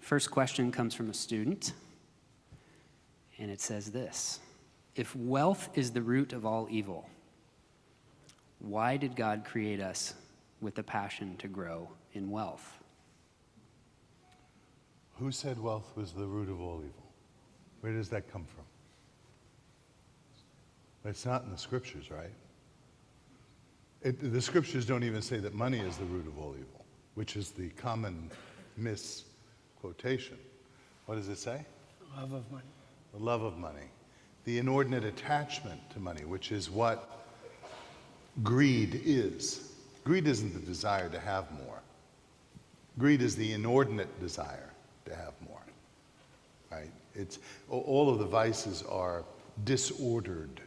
First question comes from a student, and it says this: if wealth is the root of all evil, why did God create us with a passion to grow in wealth? Who said wealth was the root of all evil? Where does that come from? It's not in the scriptures, right? The scriptures don't even say that money is the root of all evil, which is the common misquotation. What does it say? Love of money. The love of money. The inordinate attachment to money, which is what greed is. Greed isn't the desire to have more. Greed is the inordinate desire to have more, right? It's all of the vices are disordered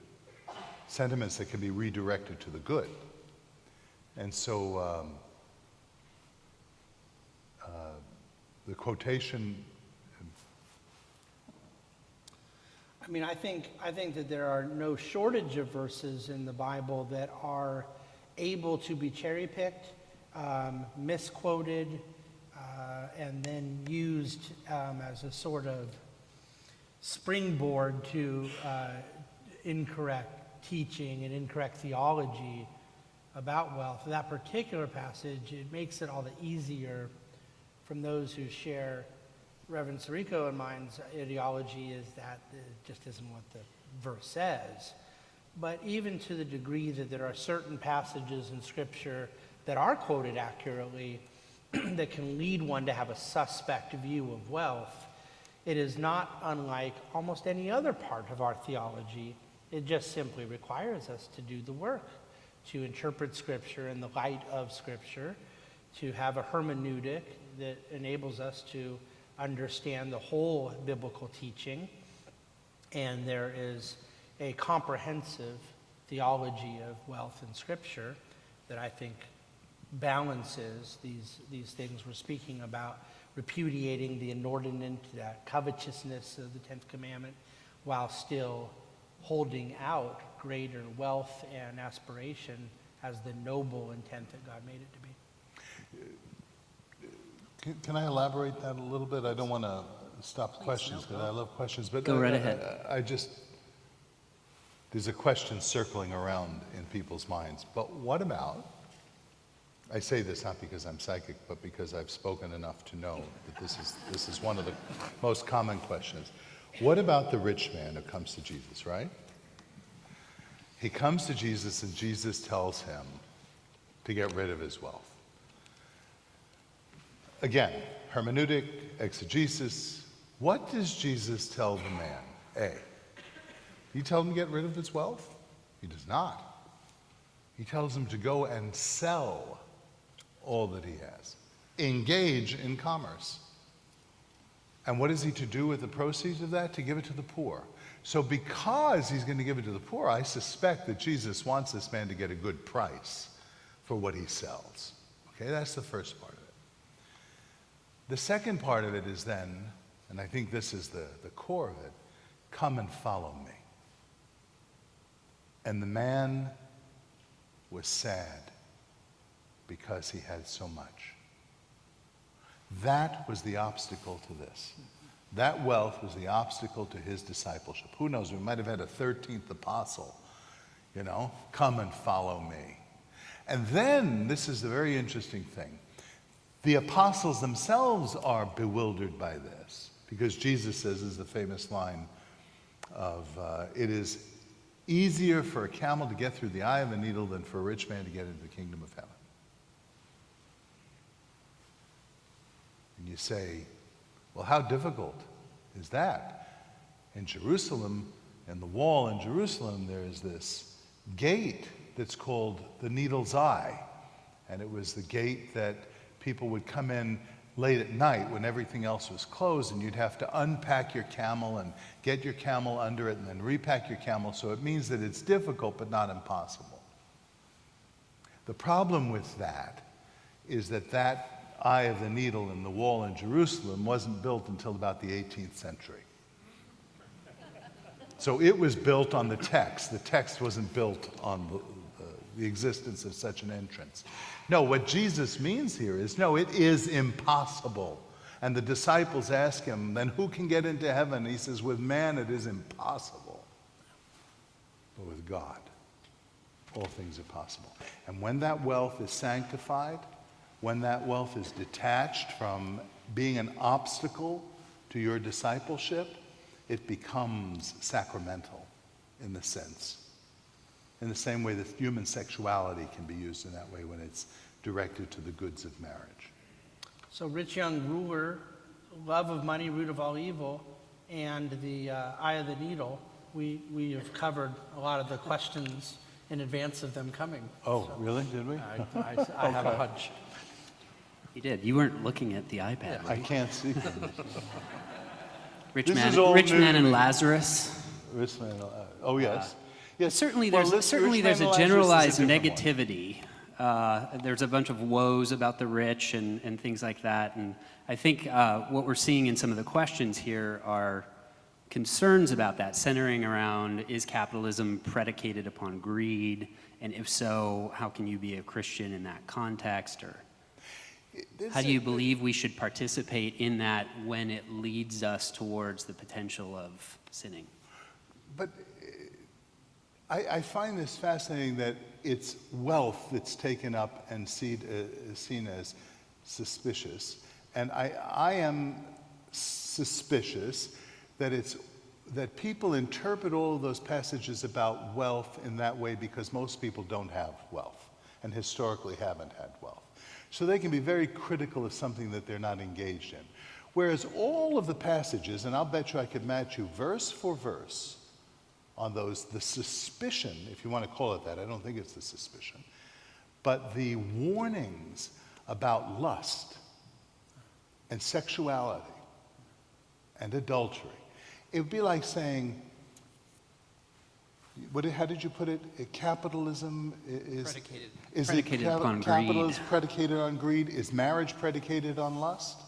sentiments that can be redirected to the good. And so the quotation. I mean, I think that there are no shortage of verses in the Bible that are able to be cherry-picked, misquoted, and then used as a sort of springboard to incorrect teaching and incorrect theology about wealth. That particular passage, it makes it all the easier from those who share Reverend Sirico and mine's ideology is that it just isn't what the verse says. But even to the degree that there are certain passages in Scripture that are quoted accurately that can lead one to have a suspect view of wealth, it is not unlike almost any other part of our theology. It just simply requires us to do the work, to interpret Scripture in the light of Scripture, to have a hermeneutic that enables us to understand the whole biblical teaching. And there is a comprehensive theology of wealth in Scripture that I think balances these things we're speaking about, repudiating the inordinate covetousness of the 10th commandment while still holding out greater wealth and aspiration as the noble intent that God made it to be. Can I elaborate that a little bit? I don't want to stop questions because I love questions, but Go right ahead. There's a question circling around in people's minds. But what about, I say this not because I'm psychic, but because I've spoken enough to know that this is one of the most common questions. What about the rich man who comes to Jesus, right? He comes to Jesus and Jesus tells him to get rid of his wealth. Again, hermeneutic, exegesis. What does Jesus tell the man? A, he tells him to get rid of his wealth? He does not. He tells him to go and sell all that he has. Engage in commerce. And what is he to do with the proceeds of that? To give it to the poor. So because he's going to give it to the poor, I suspect that Jesus wants this man to get a good price for what he sells. Okay, that's the first part of it. The second part of it is then, and I think this is the core of it, come and follow me. And the man was sad because he had so much. That was the obstacle to this. That wealth was the obstacle to his discipleship. Who knows, we might have had a 13th apostle, come and follow me. And then, this is the very interesting thing, the apostles themselves are bewildered by this, because Jesus says, is the famous line of, it is easier for a camel to get through the eye of a needle than for a rich man to get into the kingdom of heaven. And you say, well, how difficult is that? In Jerusalem, in the wall in Jerusalem, there is this gate that's called the Needle's Eye. And it was the gate that people would come in late at night when everything else was closed, and you'd have to unpack your camel and get your camel under it and then repack your camel. So it means that it's difficult but not impossible. The problem with that is that eye of the needle in the wall in Jerusalem wasn't built until about the 18th century. So it was built on the text. The text wasn't built on the existence of such an entrance. No, what Jesus means here is, no, it is impossible. And the disciples ask him, then who can get into heaven? And he says, with man it is impossible, but with God all things are possible. And when that wealth is sanctified, when that wealth is detached from being an obstacle to your discipleship, it becomes sacramental in the sense. In the same way that human sexuality can be used in that way when it's directed to the goods of marriage. So rich young ruler, love of money, root of all evil, and the eye of the needle, we have covered a lot of the questions in advance of them coming. Oh, So really? Did we? I have a hunch. You did. You weren't looking at the iPad. I can't see. Rich This man, is all rich new man to and me. Lazarus. Rich man, oh, yes. Yes. Certainly, Well, there's Rich Man a and Lazarus is a generalized different one. negativity. There's a bunch of woes about the rich and things like that. And I think what we're seeing in some of the questions here are concerns about that, centering around, is capitalism predicated upon greed? And if so, how can you be a Christian in that context? Or how do you believe we should participate in that when it leads us towards the potential of sinning? But I find this fascinating that it's wealth that's taken up and seen as suspicious. And I am suspicious that people interpret all of those passages about wealth in that way because most people don't have wealth and historically haven't had wealth. So they can be very critical of something that they're not engaged in. Whereas all of the passages, and I'll bet you I could match you verse for verse on those, the suspicion, if you want to call it that, I don't think it's the suspicion, but the warnings about lust and sexuality and adultery. It would be like saying, how did you put it? Capitalism is Predicated upon capital greed. is predicated on greed? Is marriage predicated on lust?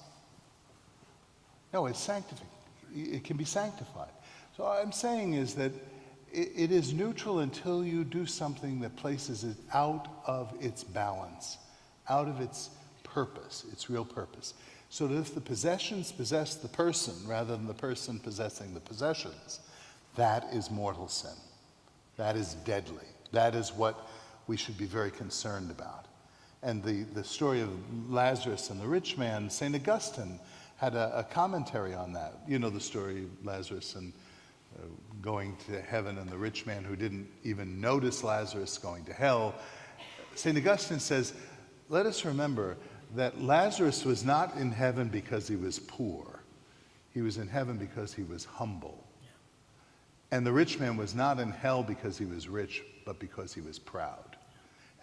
No, it's sanctified. It can be sanctified. So what I'm saying is that it is neutral until you do something that places it out of its balance, out of its purpose, its real purpose. So that if the possessions possess the person rather than the person possessing the possessions, that is mortal sin. That is deadly. That is what we should be very concerned about. And the story of Lazarus and the rich man, St. Augustine had a commentary on that. You know the story of Lazarus and going to heaven and the rich man who didn't even notice Lazarus going to hell. St. Augustine says, let us remember that Lazarus was not in heaven because he was poor. He was in heaven because he was humble. And the rich man was not in hell because he was rich, but because he was proud.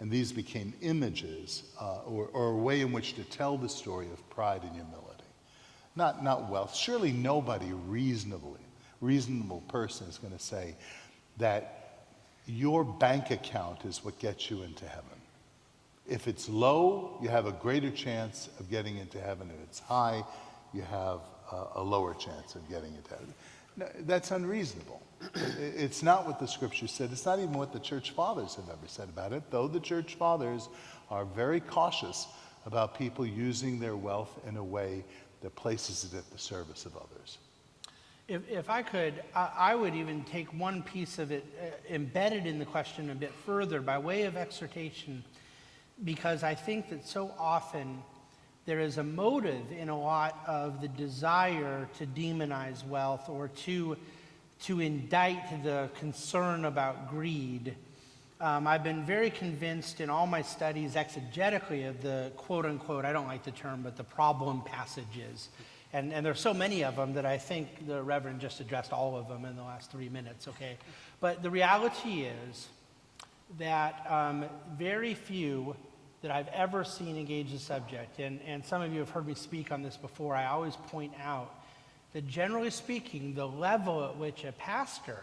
And these became images or a way in which to tell the story of pride and humility. Not wealth. Surely nobody reasonable person is going to say that your bank account is what gets you into heaven. If it's low, you have a greater chance of getting into heaven. If it's high, you have a lower chance of getting into heaven. No, that's unreasonable. It's not what the scripture said. It's not even what the church fathers have ever said about it, though the church fathers are very cautious about people using their wealth in a way that places it at the service of others. If I could, I would even take one piece of it embedded in the question a bit further by way of exhortation, because I think that so often there is a motive in a lot of the desire to demonize wealth or to indict the concern about greed. I've been very convinced in all my studies exegetically of the quote-unquote, I don't like the term, but the problem passages. And there's so many of them that I think the Reverend just addressed all of them in the last 3 minutes, okay? But the reality is that very few that I've ever seen engage the subject, and some of you have heard me speak on this before, I always point out that generally speaking, the level at which a pastor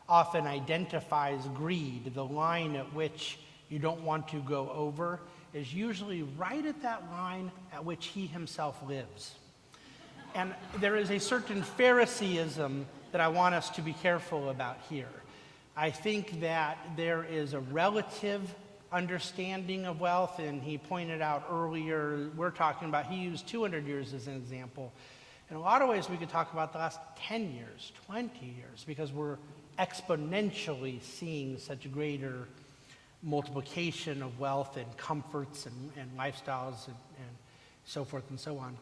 often identifies greed, the line at which you don't want to go over, is usually right at that line at which he himself lives. And there is a certain Phariseeism that I want us to be careful about here. I think that there is a relative understanding of wealth, and he pointed out earlier, he used 200 years as an example. In a lot of ways, we could talk about the last 10 years, 20 years, because we're exponentially seeing such greater multiplication of wealth and comforts and lifestyles and so forth and so on.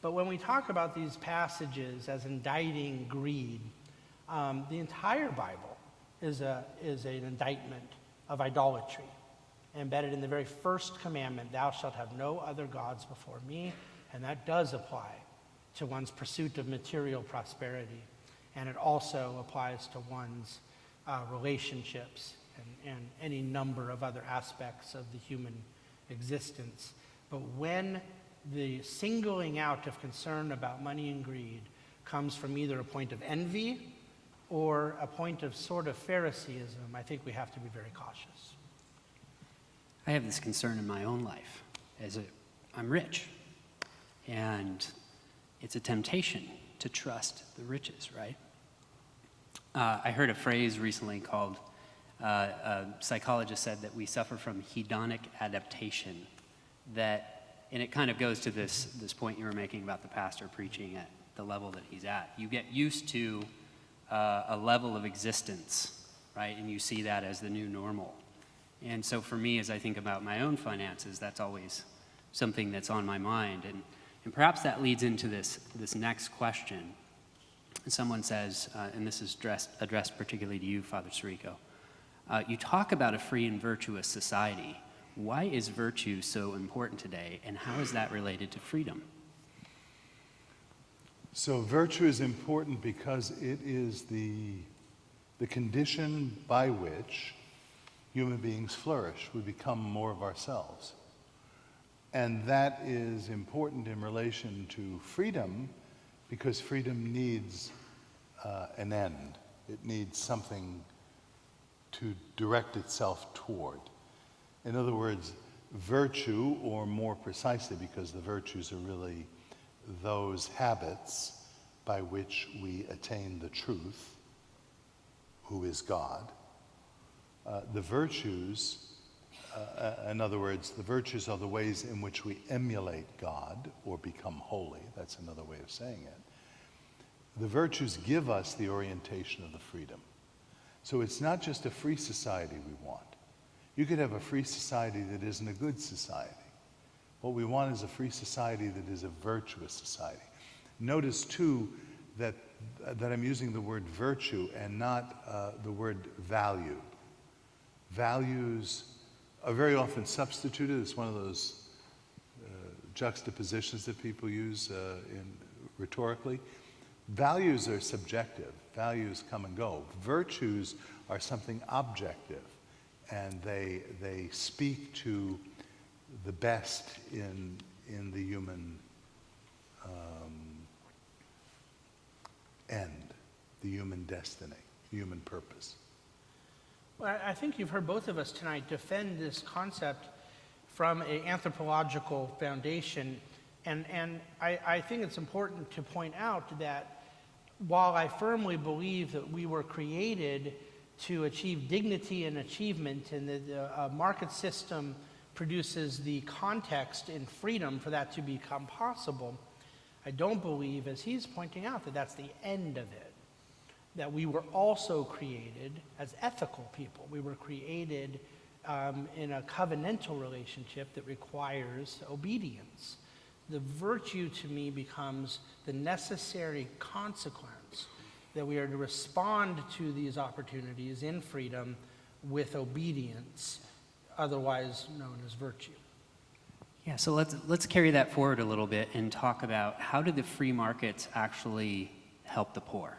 But when we talk about these passages as indicting greed, the entire Bible is an indictment of idolatry, embedded in the very first commandment, thou shalt have no other gods before me, and that does apply to one's pursuit of material prosperity, and it also applies to one's relationships and any number of other aspects of the human existence. But when the singling out of concern about money and greed comes from either a point of envy or a point of sort of Phariseeism, I think we have to be very cautious. I have this concern in my own life. I'm rich, and it's a temptation to trust the riches, right? I heard a phrase recently called, a psychologist said that we suffer from hedonic adaptation, and it kind of goes to this point you were making about the pastor preaching at the level that he's at. You get used to a level of existence, right? And you see that as the new normal. And so for me, as I think about my own finances, that's always something that's on my mind. And perhaps that leads into this next question. Someone says, and this is addressed particularly to you, Father Sirico, you talk about a free and virtuous society. Why is virtue so important today, and how is that related to freedom? So virtue is important because it is the condition by which human beings flourish. We become more of ourselves. And that is important in relation to freedom, because freedom needs an end. It needs something to direct itself toward. In other words, virtue, or more precisely, because the virtues are really those habits by which we attain the truth, who is God. The virtues, in other words, the virtues are the ways in which we emulate God or become holy. That's another way of saying it. The virtues give us the orientation of the freedom. So it's not just a free society we want. You could have a free society that isn't a good society. What we want is a free society that is a virtuous society. Notice, too, that I'm using the word virtue and not the word value. Values are very often substituted. It's one of those juxtapositions that people use rhetorically. Values are subjective. Values come and go. Virtues are something objective, and they speak to the best in the human end, the human destiny, the human purpose. Well, I think you've heard both of us tonight defend this concept from an anthropological foundation, and I think it's important to point out that while I firmly believe that we were created to achieve dignity and achievement, and that the market system produces the context and freedom for that to become possible, I don't believe, as he's pointing out, that that's the end of it. That we were also created as ethical people. We were created in a covenantal relationship that requires obedience. The virtue to me becomes the necessary consequence that we are to respond to these opportunities in freedom with obedience, otherwise known as virtue. Yeah, so let's carry that forward a little bit and talk about how do the free markets actually help the poor?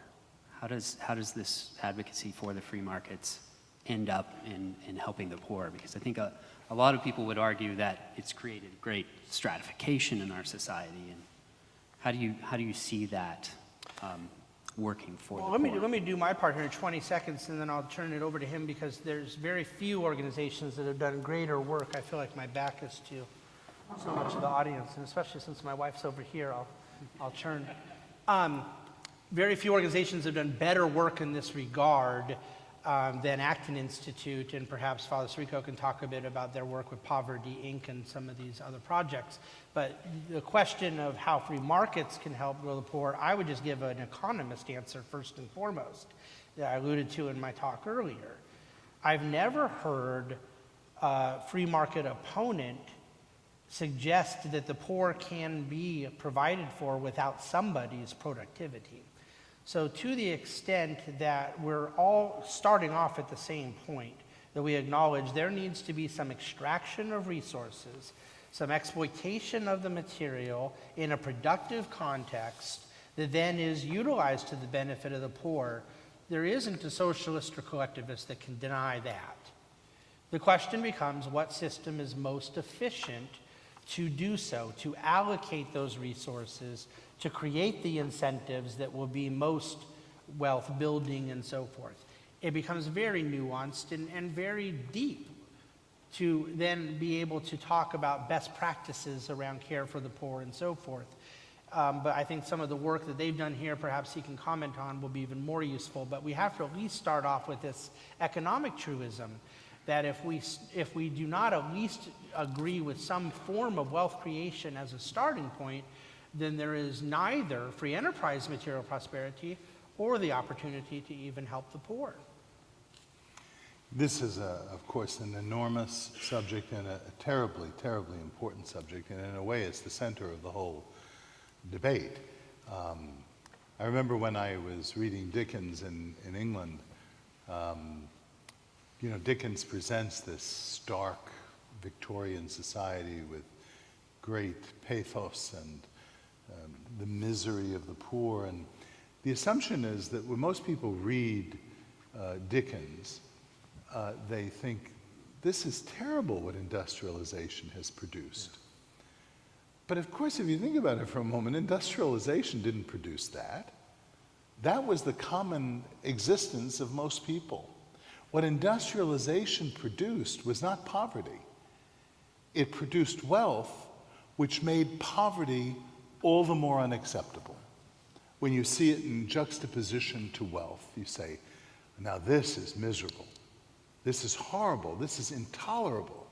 How does this advocacy for the free markets end up in helping the poor? Because I think a lot of people would argue that it's created great stratification in our society. And how do you see that working for the poor? Let me do my part here in 20 seconds, and then I'll turn it over to him, because there's very few organizations that have done greater work. I feel like my back is to so much of the audience, and especially since my wife's over here, I'll turn. Very few organizations have done better work in this regard then Acton Institute, and perhaps Father Sirico can talk a bit about their work with Poverty Inc. and some of these other projects. But the question of how free markets can help grow the poor, I would just give an economist answer first and foremost, that I alluded to in my talk earlier. I've never heard a free market opponent suggest that the poor can be provided for without somebody's productivity. So to the extent that we're all starting off at the same point, that we acknowledge there needs to be some extraction of resources, some exploitation of the material in a productive context that then is utilized to the benefit of the poor, there isn't a socialist or collectivist that can deny that. The question becomes what system is most efficient to do so, to allocate those resources, to create the incentives that will be most wealth building and so forth. It becomes very nuanced and very deep to then be able to talk about best practices around care for the poor and so forth. But I think some of the work that they've done here, perhaps he can comment on, will be even more useful. But we have to at least start off with this economic truism that if we do not at least agree with some form of wealth creation as a starting point, then there is neither free enterprise material prosperity or the opportunity to even help the poor. This is, of course, an enormous subject and a terribly, terribly important subject, and in a way it's the center of the whole debate. I remember when I was reading Dickens in England, Dickens presents this stark Victorian society with great pathos and the misery of the poor. And the assumption is that when most people read Dickens, they think, this is terrible what industrialization has produced. But of course, if you think about it for a moment, industrialization didn't produce that. That was the common existence of most people. What industrialization produced was not poverty. It produced wealth, which made poverty all the more unacceptable. When you see it in juxtaposition to wealth, you say, now this is miserable. This is horrible. This is intolerable.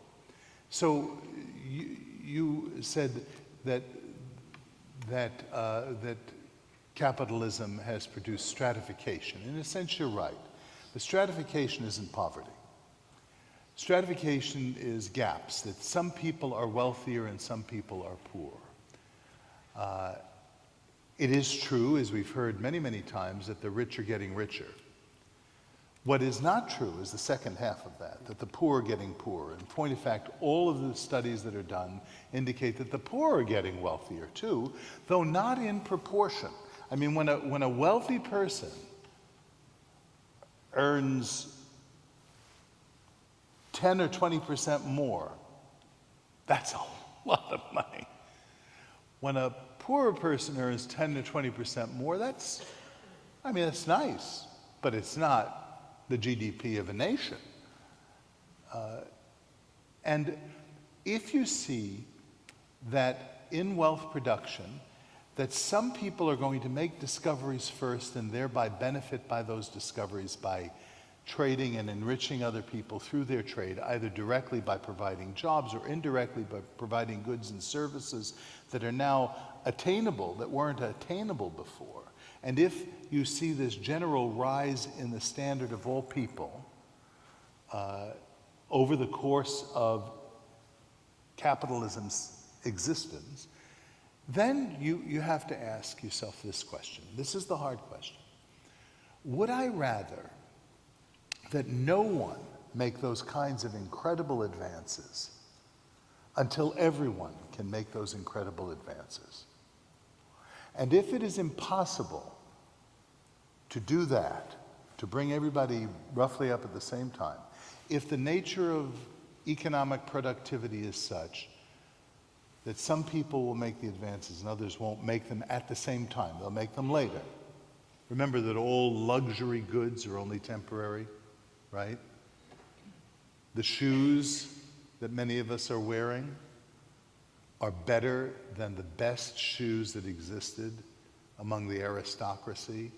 So you said that capitalism has produced stratification. In a sense, you're right. But stratification isn't poverty. Stratification is gaps, that some people are wealthier and some people are poor. It is true, as we've heard many, many times, that the rich are getting richer. What is not true is the second half of that the poor are getting poorer. In point of fact, all of the studies that are done indicate that the poor are getting wealthier too, though not in proportion. I mean, when a wealthy person earns 10 or 20% more, that's a lot of money. When a poorer person earns 10 to 20% more, that's nice, but it's not the GDP of a nation. And if you see that in wealth production, that some people are going to make discoveries first and thereby benefit by those discoveries by trading and enriching other people through their trade, either directly by providing jobs or indirectly by providing goods and services that are now attainable, that weren't attainable before. And if you see this general rise in the standard of all people over the course of capitalism's existence, then you have to ask yourself this question. This is the hard question. Would I rather that no one make those kinds of incredible advances until everyone can make those incredible advances? And if it is impossible to do that, to bring everybody roughly up at the same time, if the nature of economic productivity is such that some people will make the advances and others won't make them at the same time, they'll make them later. Remember that all luxury goods are only temporary, right? The shoes that many of us are wearing are better than the best shoes that existed among the aristocracy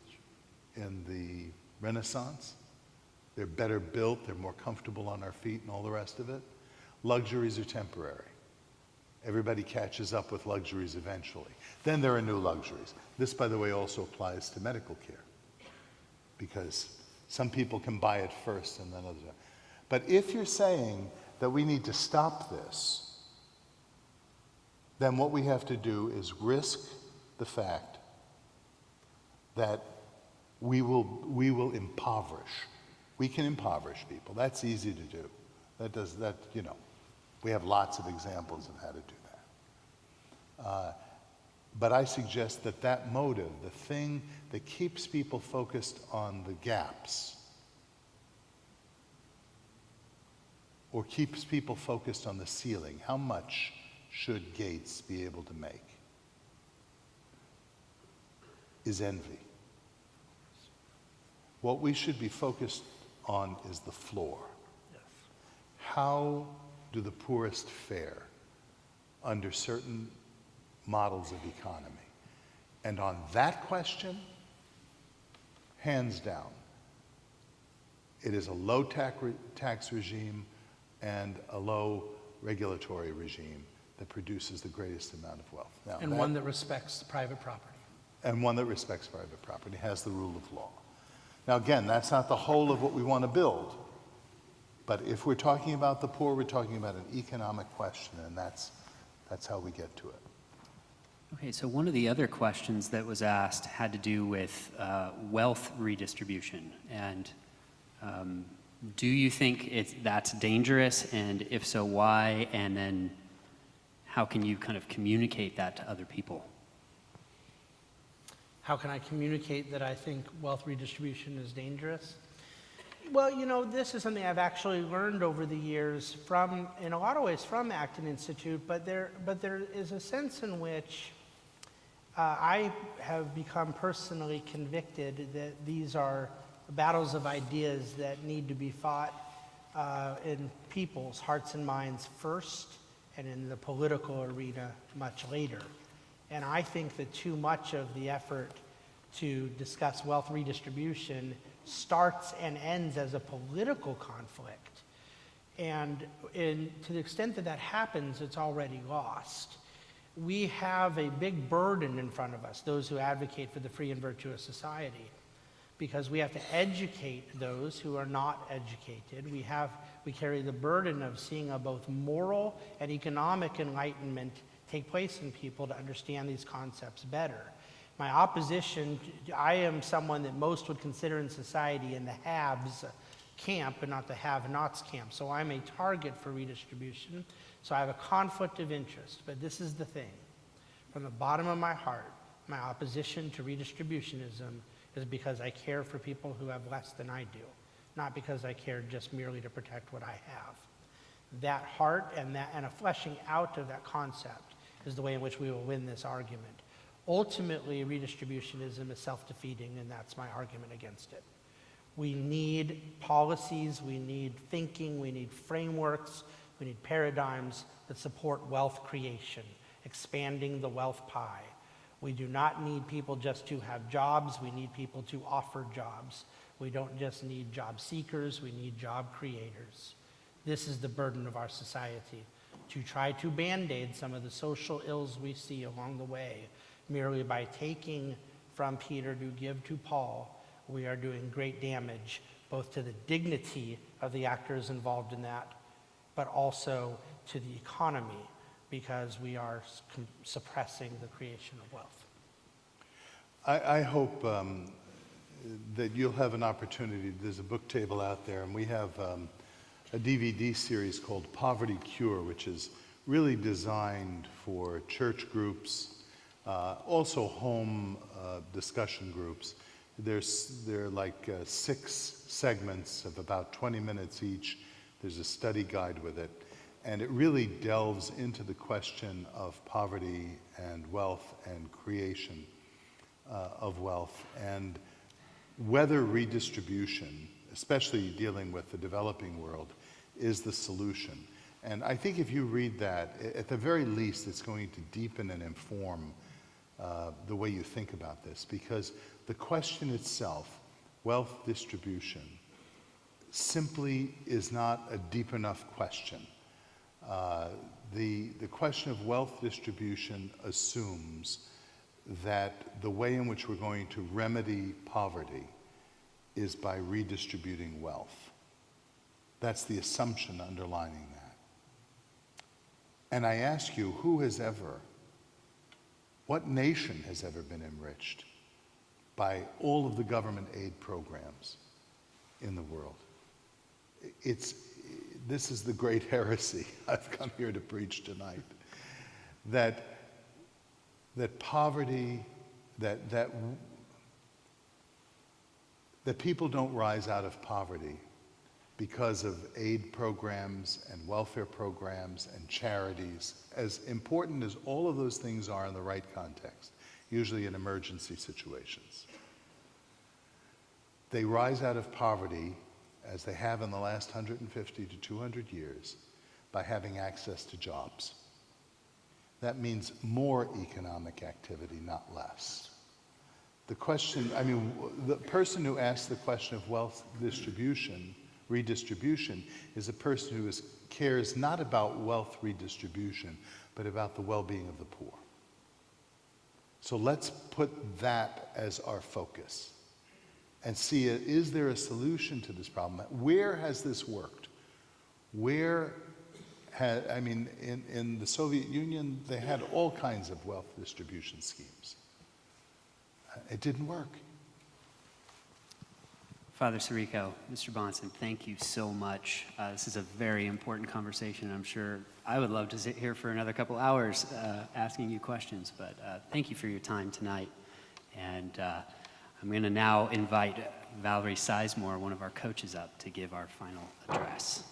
in the Renaissance. They're better built, they're more comfortable on our feet and all the rest of it. Luxuries are temporary. Everybody catches up with luxuries eventually. Then there are new luxuries. This, by the way, also applies to medical care, because some people can buy it first and then others. But if you're saying that we need to stop this, then what we have to do is risk the fact that we will impoverish. We can impoverish people. That's easy to do. We have lots of examples of how to do that. But I suggest that motive, the thing that keeps people focused on the gaps, or keeps people focused on the ceiling, how much should Gates be able to make, is envy. What we should be focused on is the floor. Yes. How do the poorest fare under certain models of economy? And on that question, hands down, it is a low tax regime and a low regulatory regime that produces the greatest amount of wealth. Now, And one that respects private property. And one that respects private property, has the rule of law. Now again, that's not the whole of what we want to build. But if we're talking about the poor, we're talking about an economic question, and that's how we get to it. Okay, so one of the other questions that was asked had to do with wealth redistribution. And do you think that's dangerous? And if so, why? And then how can you kind of communicate that to other people? How can I communicate that I think wealth redistribution is dangerous? Well, this is something I've actually learned over the years in a lot of ways from Acton Institute, but there is a sense in which I have become personally convicted that these are battles of ideas that need to be fought in people's hearts and minds first, and in the political arena much later. And I think that too much of the effort to discuss wealth redistribution starts and ends as a political conflict. And to the extent that happens, it's already lost. We have a big burden in front of us, those who advocate for the free and virtuous society, because we have to educate those who are not educated. We carry the burden of seeing a both moral and economic enlightenment take place in people to understand these concepts better. My opposition, I am someone that most would consider in society in the haves camp and not the have-nots camp. So I'm a target for redistribution. So I have a conflict of interest. But this is the thing. From the bottom of my heart, my opposition to redistributionism is because I care for people who have less than I do, not because I care just merely to protect what I have. That heart and a fleshing out of that concept is the way in which we will win this argument. Ultimately, redistributionism is self-defeating, and that's my argument against it. We need policies, we need thinking, we need frameworks, we need paradigms that support wealth creation, expanding the wealth pie. We do not need people just to have jobs, we need people to offer jobs. We don't just need job seekers, we need job creators. This is the burden of our society, to try to band-aid some of the social ills we see along the way. Merely by taking from Peter to give to Paul, we are doing great damage, both to the dignity of the actors involved in that, but also to the economy, because we are suppressing the creation of wealth. I hope that you'll have an opportunity. There's a book table out there, and we have a DVD series called Poverty Cure, which is really designed for church groups, also home discussion groups. There are like 6 segments of about 20 minutes each. There's a study guide with it. And it really delves into the question of poverty and wealth and creation of wealth, and whether redistribution, especially dealing with the developing world, is the solution. And I think if you read that, at the very least, it's going to deepen and inform the way you think about this, because the question itself, wealth distribution, simply is not a deep enough question. The question of wealth distribution assumes that the way in which we're going to remedy poverty is by redistributing wealth. That's the assumption underlining that. And I ask you, what nation has ever been enriched by all of the government aid programs in the world? This is the great heresy I've come here to preach tonight. That poverty, that people don't rise out of poverty because of aid programs and welfare programs and charities, as important as all of those things are in the right context, usually in emergency situations. They rise out of poverty, as they have in the last 150 to 200 years, by having access to jobs. That means more economic activity, not less. The person who asks the question of wealth redistribution, is a person who cares not about wealth redistribution, but about the well-being of the poor. So let's put that as our focus and see, is there a solution to this problem? Where has this worked? In the Soviet Union, they had all kinds of wealth distribution schemes. It didn't work. Father Sirico, Mr. Bonson, thank you so much. This is a very important conversation. I'm sure I would love to sit here for another couple hours asking you questions, but thank you for your time tonight. And I'm going to now invite Valerie Sizemore, one of our coaches, up to give our final address.